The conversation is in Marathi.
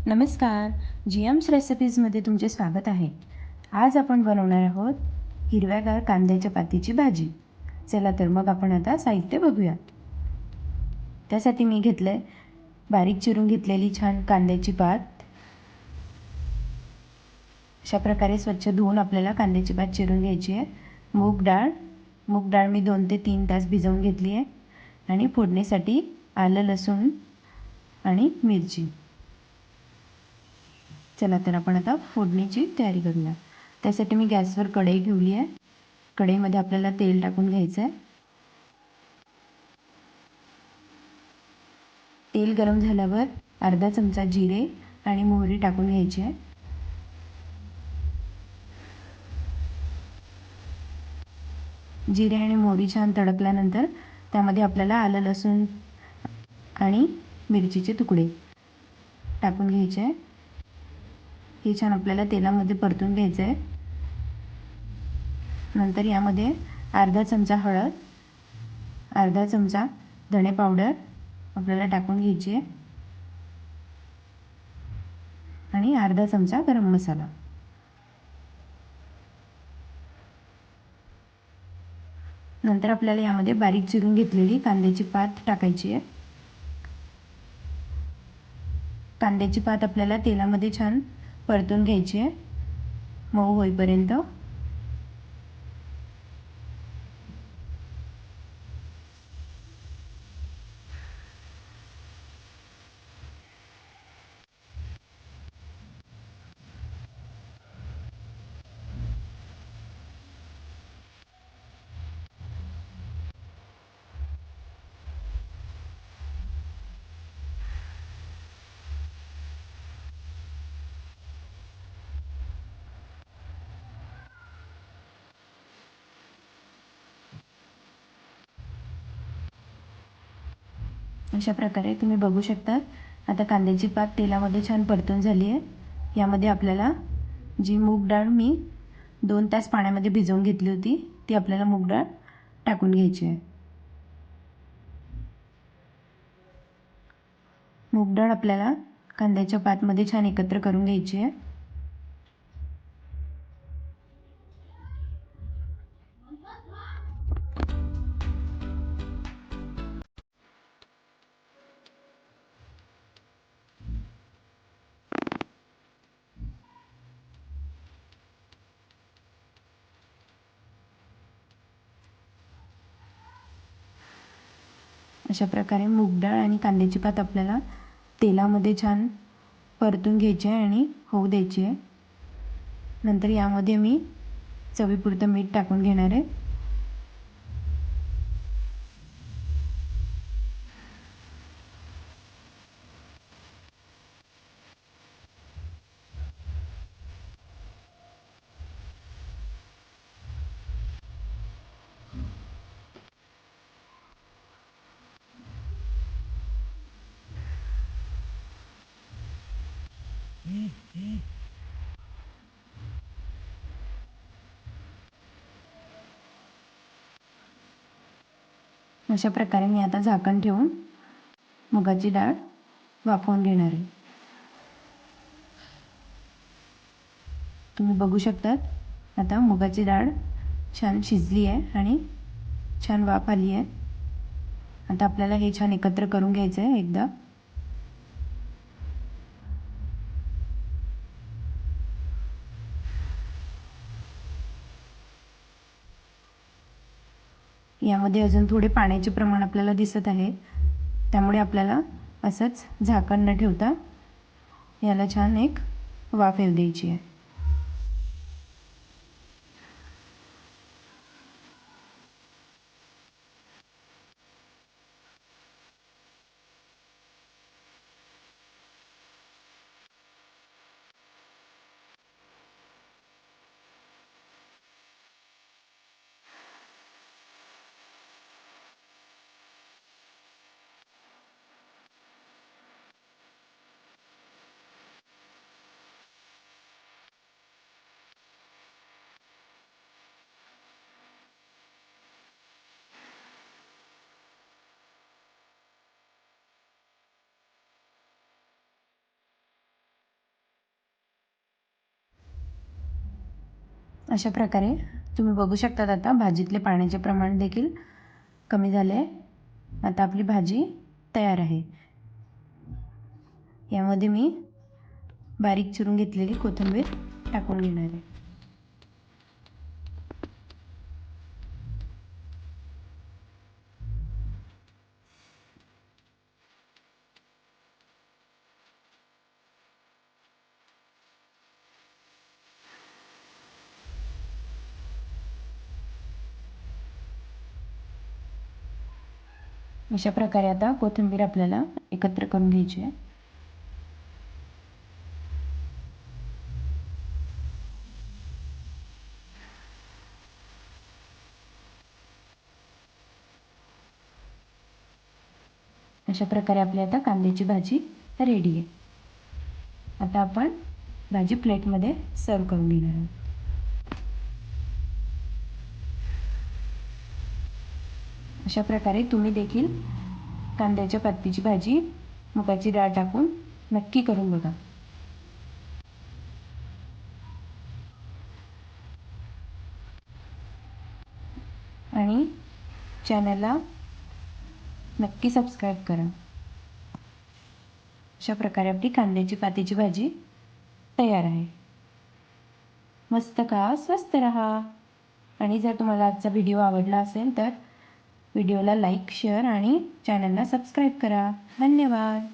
नमस्कार. जीएम्स रेसिपीजमध्ये तुमचे स्वागत आहे. आज आपण बनवणार आहोत हिरव्यागार कांद्याच्या पातीची भाजी. चला तर मग आपण आता साहित्य बघूया. त्यासाठी मी घेतले बारीक चिरून घेतलेली छान कांद्याची पात. अशा प्रकारे स्वच्छ धुवून आपल्याला कांद्याची पात चिरून घ्यायची आहे. मूग डाळ मी 2 ते 3 तास भिजवून घेतली आहे. आणि फोडणीसाठी आलं, लसूण आणि मिरची. चला तर आपण आता फोडणीची तयारी करूया. त्यासाठी मी गॅसवर कढई ठेवली आहे. कढईमध्ये आपल्याला तेल टाकून घ्यायचं आहे. तेल गरम झाल्यावर अर्धा चमचा जिरे आणि मोहरी टाकून घ्यायची आहे. जिरे आणि मोहरी छान तडकल्यानंतर त्यामध्ये आपल्याला आलं, लसूण आणि मिरचीचे तुकडे टाकून घ्यायचे आहे. हे छान आपल्याला तेलामध्ये परतून घ्यायचं आहे. नंतर यामध्ये अर्धा चमचा हळद, अर्धा चमचा धणे पावडर आपल्याला टाकून घ्यायची आहे आणि अर्धा चमचा गरम मसाला. नंतर आपल्याला यामध्ये बारीक चिरून घेतलेली कांद्याची पात टाकायची आहे. कांद्याची पात आपल्याला तेलामध्ये छान परतून घ्यायची आहे, मऊ होईपर्यंत. अशा प्रकारे तुम्ही बघू शकता. आता कांद्याची पात तेलामध्ये छान परतून झाली आहे. यामध्ये आपल्याला जी मूग डाळ मी 2 तास पाण्यामध्ये भिजवून घेतली होती, ती आपल्याला मूग डाळ टाकून घ्यायची आहे. मूग डाळ आपल्याला कांद्याच्या पातमध्ये छान एकत्र करून घ्यायची आहे. अशा प्रकारे मूग डाळ आणि कांद्याची पात आपल्याला तेलामध्ये छान परतून घ्यायची आहे आणि होऊ द्यायची आहे. नंतर यामध्ये मी चवीपुरतं मीठ टाकून घेणार आहे. अशा प्रकारे मी आता झाकण ठेवून मुगाची डाळ वाफवून घेणार आहे. तुम्ही बघू शकतात आता मुगाची डाळ छान शिजली आहे आणि छान वाफ आली आहे. आता आपल्याला हे छान एकत्र करून घ्यायचं आहे एकदा. यामध्ये अजून थोडे पाण्याचे प्रमाण आपल्याला दिसत आहे, त्यामुळे आपल्याला असंच झाकण न ठेवता याला छान एक वाफ येऊ द्यायची आहे. अशा प्रकारे तुम्ही बघू शकतात आता भाजीतले पाण्याचे प्रमाण देखील कमी झाले आहे. आता आपली भाजी तयार आहे. यामध्ये मी बारीक चिरून घेतलेली कोथिंबीर टाकून घेणार आहे. अशा प्रकारे आता कोथिंबीर आपल्याला एकत्र करून घ्यायची आहे. अशा प्रकारे आपली आता कांद्याची भाजी रेडी आहे. आता आपण भाजी प्लेटमध्ये सर्व करून घेणार आहोत. अशा प्रकारे तुम्ही देखील कांद्याच्या पातीची भाजी मुगाची डाळ टाकून नक्की करून बघा. आणि चॅनलला नक्की सबस्क्राईब करा. अशा प्रकारे आपली कांद्याची पातीची भाजी तयार आहे. मस्त खा, स्वस्त रहा. आणि जर तुम्हाला आजचा व्हिडिओ आवडला असेल तर व्हिडिओला लाईक, शेअर आणि चॅनलला सबस्क्राईब करा. धन्यवाद.